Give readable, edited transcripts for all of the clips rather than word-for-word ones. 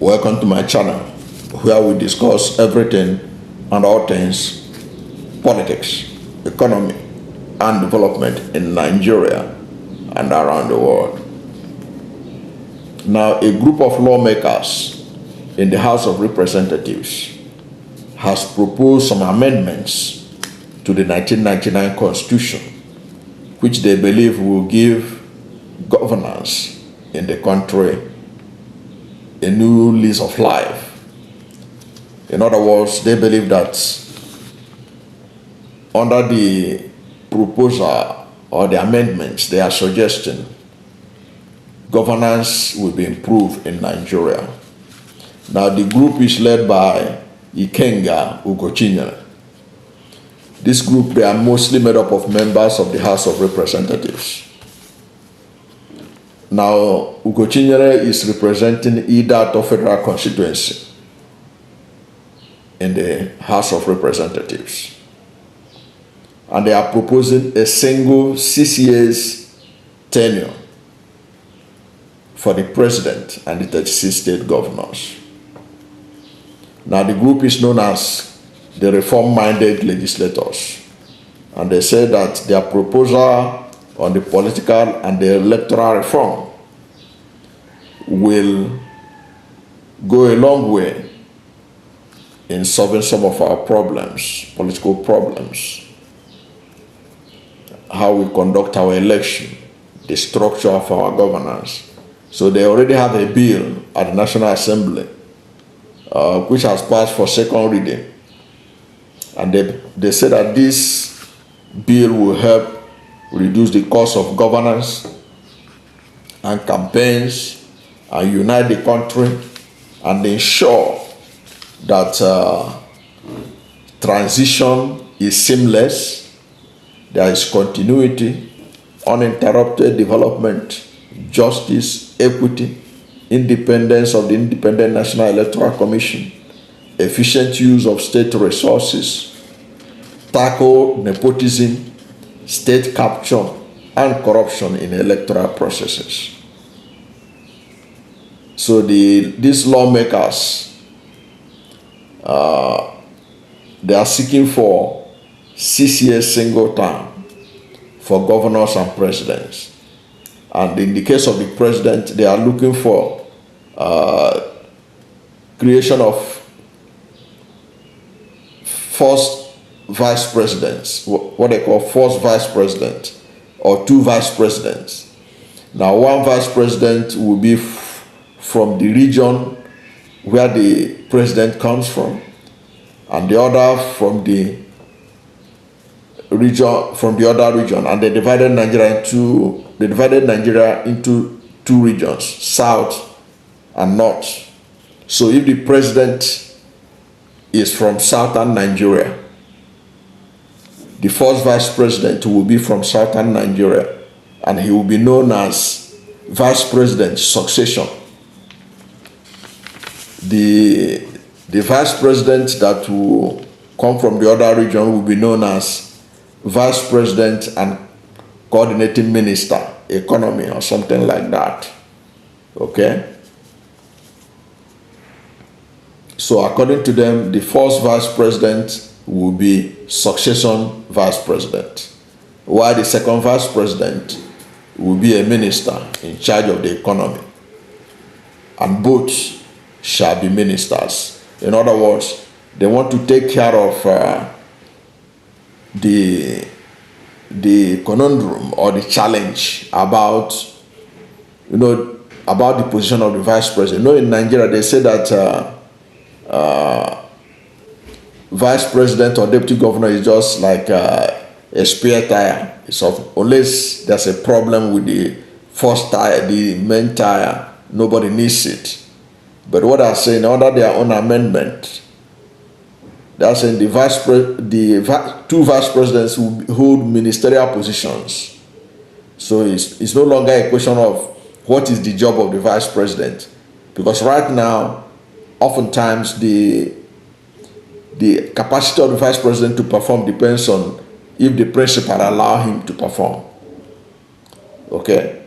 Welcome to my channel, where we discuss everything and all things politics, economy, and development in Nigeria and around the world. Now, a group of lawmakers in the House of Representatives has proposed some amendments to the 1999 Constitution, which they believe will give governance in the country a new lease of life. In other words, they believe that under the proposal or the amendments they are suggesting, governance will be improved in Nigeria. Now, the group is led by Ikenga Ugochinyere. This group, they are mostly made up of members of the House of Representatives. Now, Ugochinyere is representing Idato Federal Constituency in the House of Representatives. And they are proposing a single 6 years tenure for the president and the 36 state governors. Now, the group is known as the reform-minded legislators. And they say that their proposal on the political and the electoral reform will go a long way in solving some of our problems, political problems, how we conduct our election, the structure of our governance. So they already have a bill at the National Assembly, which has passed for second reading. And they say that this bill will help reduce the cost of governance and campaigns and unite the country and ensure that transition is seamless, there is continuity, uninterrupted development, justice, equity, independence of the Independent National Electoral Commission, efficient use of state resources, tackle nepotism, state capture, and corruption in electoral processes. So these lawmakers, they are seeking for 6 years single term for governors and presidents. And in the case of the president, they are looking for creation of first vice presidents, what they call first vice president, or two vice presidents. Now, one vice president will be from the region where the president comes from, and the other from the other region, and they divided Nigeria into two regions, south and north. So if the president is from southern Nigeria, the first vice president will be from southern Nigeria, and he will be known as vice president succession. The vice president that will come from the other region will be known as vice president and coordinating minister, economy, or something like that. Okay? So according to them, the first vice president will be succession vice president, while the second vice president will be a minister in charge of the economy, and both shall be ministers. In other words, they want to take care of the conundrum or the challenge about the position of the vice president. In Nigeria, they say that vice president or deputy governor is just like a spare tire. Unless there's a problem with the first tire, the main tire, nobody needs it. But what I'm saying, under their own amendment, they're saying the two vice presidents will hold ministerial positions. So it's no longer a question of what is the job of the vice president, because right now, oftentimes the capacity of the vice president to perform depends on if the principal allow him to perform. Okay?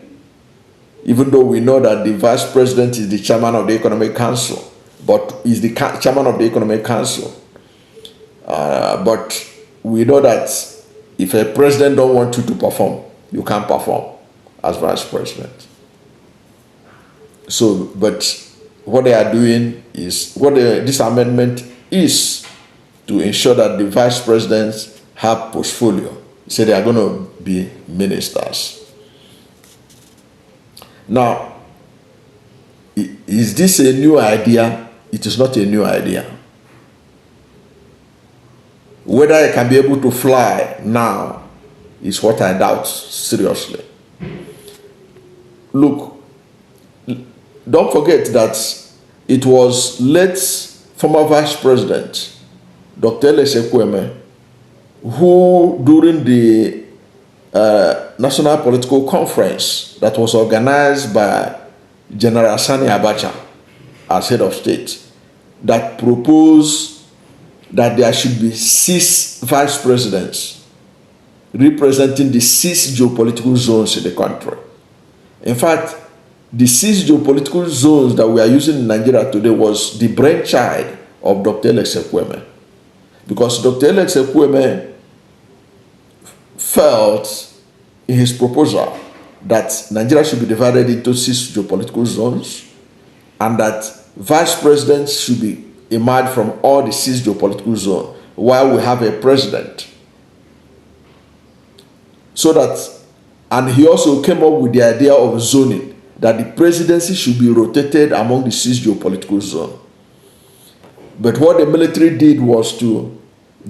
even though we know that the vice president is the chairman of the Economic Council, but is the chairman of the Economic Council. But we know that if a president don't want you to perform, you can't perform as vice president. So, but what they are doing is, this amendment is to ensure that the vice presidents have portfolio. So they are going to be ministers. Now, is this a new idea? It is not a new idea. Whether I can be able to fly now is what I doubt seriously. Look, don't forget that it was late former Vice President Dr. Ekweme who, during the National Political Conference that was organized by General Sani Abacha as head of state, that proposed that there should be 6 vice presidents representing the 6 geopolitical zones in the country. In fact, the 6 geopolitical zones that we are using in Nigeria today was the brainchild of Dr. Ekweme, because Dr. Ekweme felt in his proposal that Nigeria should be divided into 6 geopolitical zones, and that vice presidents should be emerged from all the 6 geopolitical zones, while we have a president. So that, and he also came up with the idea of zoning, that the presidency should be rotated among the 6 geopolitical zones. But what the military did was to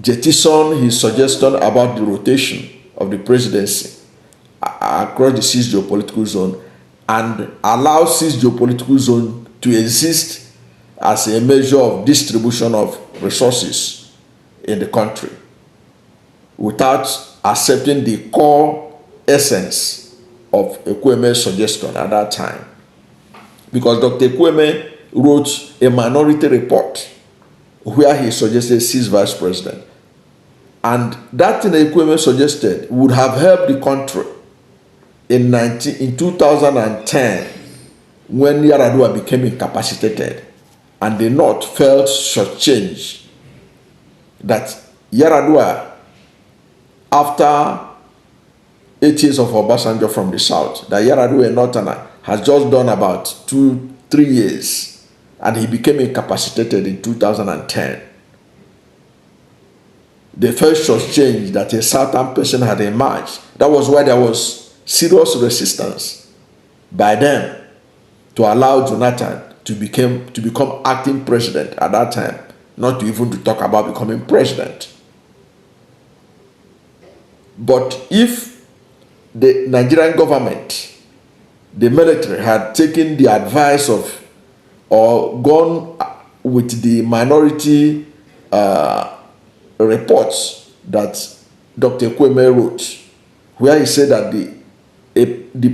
jettison his suggestion about the rotation of the presidency across the 6 geopolitical zones and allow 6 geopolitical zones to exist as a measure of distribution of resources in the country, without accepting the core essence of Ekweme's suggestion at that time. Because Dr. Ekweme wrote a minority report where he suggested 6 vice presidents. And that thing Ekweme suggested would have helped the country in 2010, when Yar'Adua became incapacitated and the North felt shortchanged. That Yar'Adua, after 8 years of Obasanjo from the South, that Yar'Adua Northerner has just done about 2-3 years, and he became incapacitated in 2010. The first shortchange that a Southern person had emerged. That was why there was serious resistance by them to allow Jonathan to become acting president at that time, not even to talk about becoming president. But if the Nigerian government, the military, had taken the advice of or gone with the minority reports that Dr. Ekweme wrote, where he said that the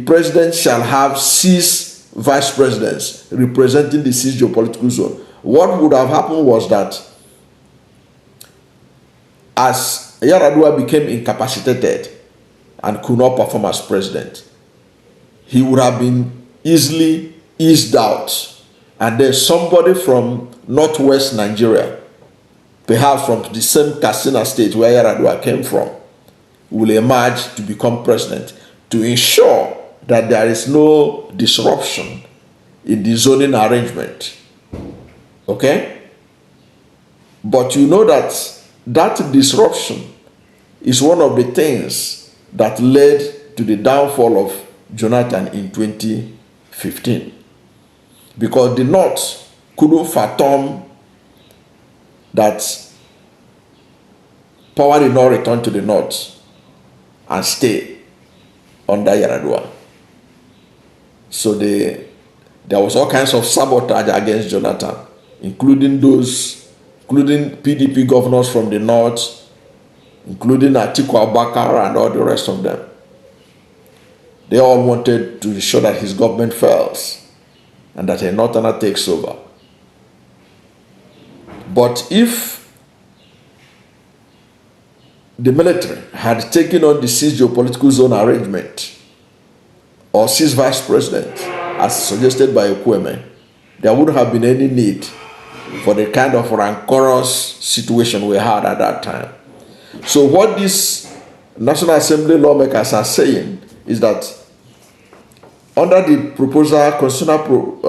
president shall have 6 vice presidents representing the 6 geopolitical zones, what would have happened was that as Yar'Adua became incapacitated and could not perform as president, he would have been easily eased out, and then somebody from northwest Nigeria, perhaps from the same Katsina state where Yar'Adua came from, will emerge to become president, to ensure that there is no disruption in the zoning arrangement. Okay? But you know that disruption is one of the things that led to the downfall of Jonathan in 2015. Because the North couldn't fathom that power did not return to the North and stay under Yar'Adua. So there was all kinds of sabotage against Jonathan, including PDP governors from the North, including Atiku Abubakar and all the rest of them. They all wanted to ensure that his government fails and that a Northerner takes over. But if the military had taken on the 6 geopolitical zone arrangement or 6 vice presidents, as suggested by Ekweme, there wouldn't have been any need for the kind of rancorous situation we had at that time. So what these National Assembly lawmakers are saying is that under the proposal, constitutional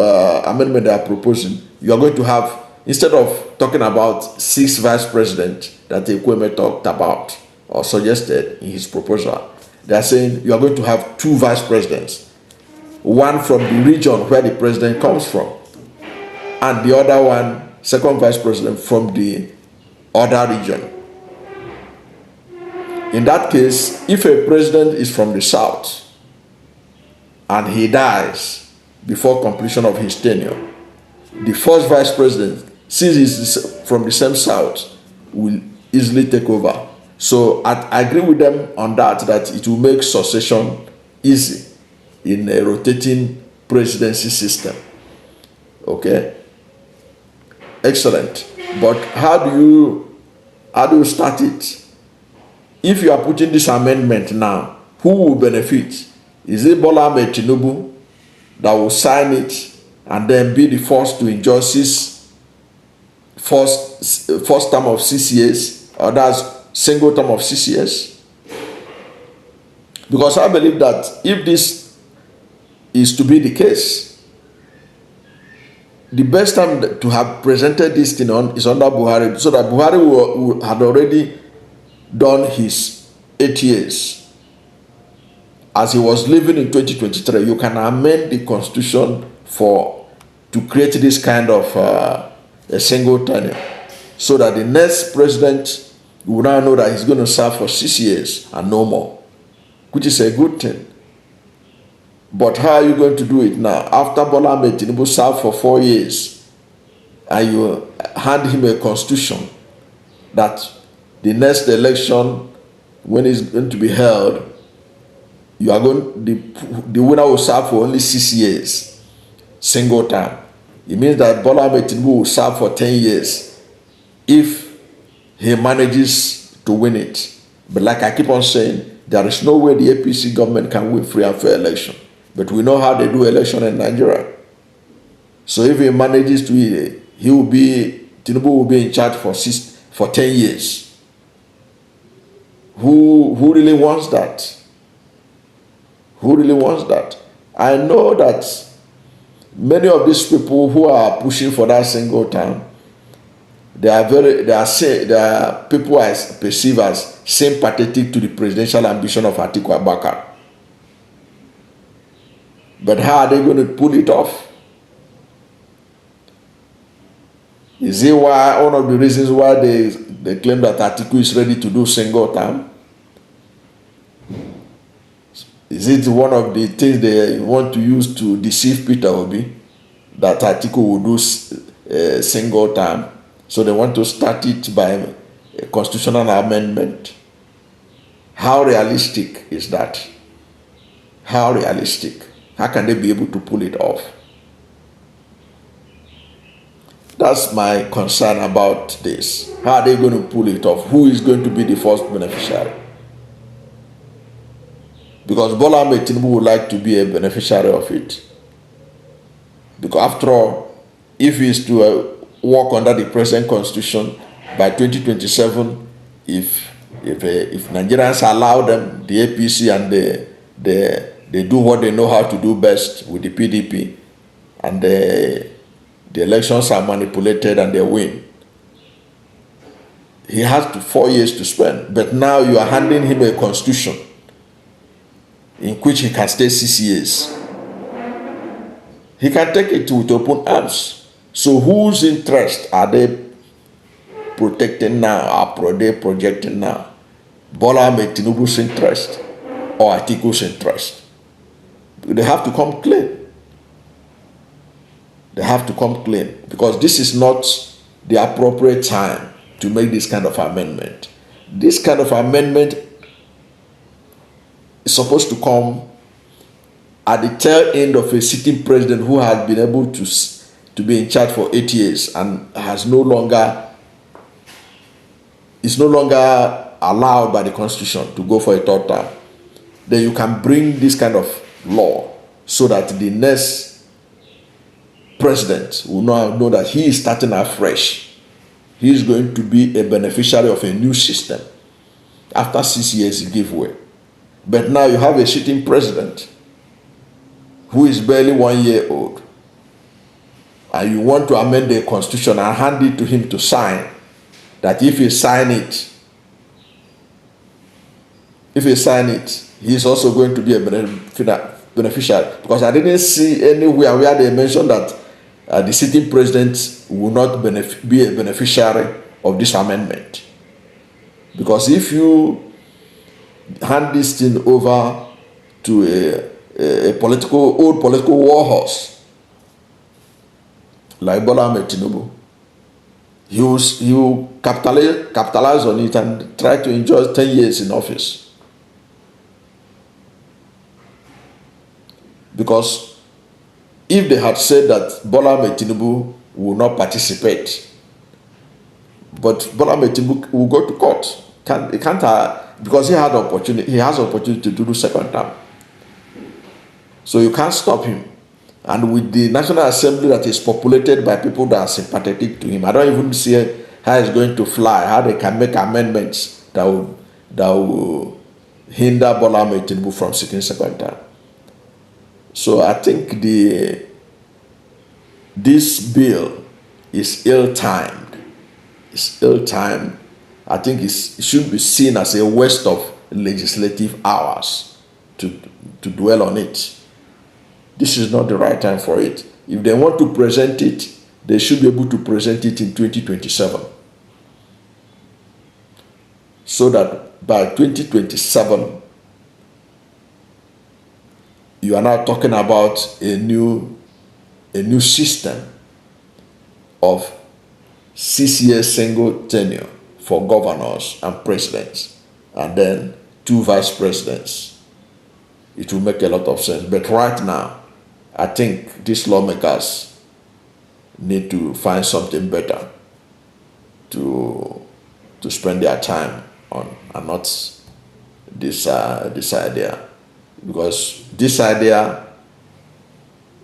amendment they are proposing, you are going to have, instead of talking about 6 vice presidents that Ekweme talked about or suggested in his proposal, they are saying you are going to have 2 vice presidents, one from the region where the president comes from, and the other one, second vice president, from the other region. In that case, if a president is from the south and he dies before completion of his tenure, the first vice president, since he's from the same south, will easily take over. So I agree with them on that it will make succession easy in a rotating presidency system. Okay? Excellent. But how do you start it? If you are putting this amendment now, who will benefit? Is it Bola Ahmed Tinubu that will sign it and then be the first to enjoy first term of 6 years, or that's single term of 6 years? Because I believe that if this is to be the case, the best time to have presented this thing on is under Buhari, so that Buhari had already done his 8 years. As he was living in 2023, you can amend the constitution to create this kind of a single tenure, so that the next president will now know that he's going to serve for 6 years and no more, which is a good thing. But how are you going to do it now? After Bola Ahmed Tinubu served for 4 years, and you hand him a constitution that the next election, when it's going to be held, the winner will serve for only 6 years, single term. It means that Bola Ahmed Tinubu will serve for 10 years if he manages to win it. But like I keep on saying, there is no way the APC government can win free and fair election. But we know how they do election in Nigeria. So if he manages to, Tinubu will be in charge for 10 years. Who really wants that? Who really wants that? I know that many of these people who are pushing for that single term, they are people I perceive as sympathetic to the presidential ambition of Atiku Abubakar. But how are they going to pull it off? Is it one of the reasons why they claim that Atiku is ready to do single term? Is it one of the things they want to use to deceive Peter Obi, that Atiku will do single term? So they want to start it by a constitutional amendment. How realistic is that? How realistic? How can they be able to pull it off? That's my concern about this. How are they going to pull it off? Who is going to be the first beneficiary? Because Bola Ahmed Tinubu would like to be a beneficiary of it. Because after all, if he is to work under the present constitution by 2027, if Nigerians allow them, the APC, and they do what they know how to do best with the PDP, and the elections are manipulated and they win, he has 4 years to spend. But now you are handing him a constitution in which he can stay 6 years. He can take it with open arms. So whose interest are they protecting now? Are they projecting now? Bola Ahmed Tinubu's interest or Atiku's interest? They have to come clean. They have to come clean, because this is not the appropriate time to make this kind of amendment. This kind of amendment is supposed to come at the tail end of a sitting president who has been able to be in charge for 8 years and is no longer allowed by the constitution to go for a third term. Then you can bring this kind of law so that the next president will know that he is starting afresh. He is going to be a beneficiary of a new system. After 6 years, he gave way. But now you have a sitting president who is barely 1 year old, and you want to amend the constitution and hand it to him to sign, that if he sign it, he is also going to be a beneficiary. Because I didn't see anywhere where they mentioned that the sitting president will not be a beneficiary of this amendment. Because if you hand this thing over to a old political warhorse like Bola Ahmed Tinubu, he will capitalize on it and try to enjoy 10 years in office. Because if they had said that Bola Ahmed Tinubu will not participate, but Bola Ahmed Tinubu will go to court, because he has opportunity to do the second term. So you can't stop him. And with the National Assembly that is populated by people that are sympathetic to him, I don't even see how it's going to fly, how they can make amendments that will hinder Bola Ahmed Tinubu from sitting second term. So I think this bill is ill-timed. It's ill-timed. I think it should be seen as a waste of legislative hours to dwell on it. This is not the right time for it. If they want to present it, they should be able to present it in 2027. So that by 2027, you are now talking about a new system of 6 years single tenure for governors and presidents, and then 2 vice presidents. It will make a lot of sense. But right now, I think these lawmakers need to find something better to spend their time on, and not this idea, because this idea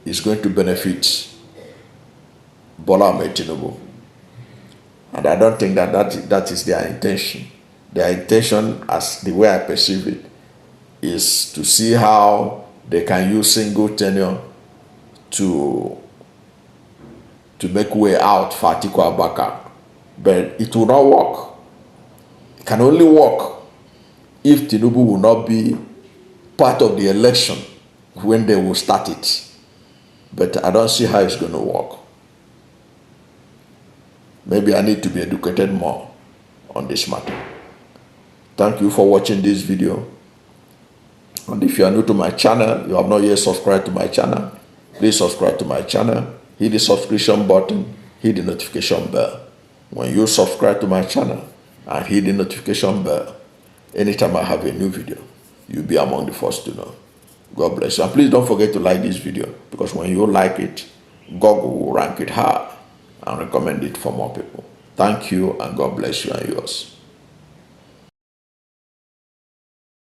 is going to benefit Bola Ahmed Tinubu, and I don't think that is their intention. Their intention, as the way I perceive it, is to see how they can use single tenure to make way out for Atiku Abubakar. But it will not work. It can only work if Tinubu will not be part of the election when they will start it. But I don't see how it's going to work. Maybe I need to be educated more on this matter. Thank you for watching this video. And if you are new to my channel, you have not yet subscribed to my channel, please subscribe to my channel, hit the subscription button, hit the notification bell. When you subscribe to my channel and hit the notification bell, anytime I have a new video, you'll be among the first to know. God bless you. And please don't forget to like this video, because when you like it, Google will rank it high and recommend it for more people. Thank you, and God bless you and yours.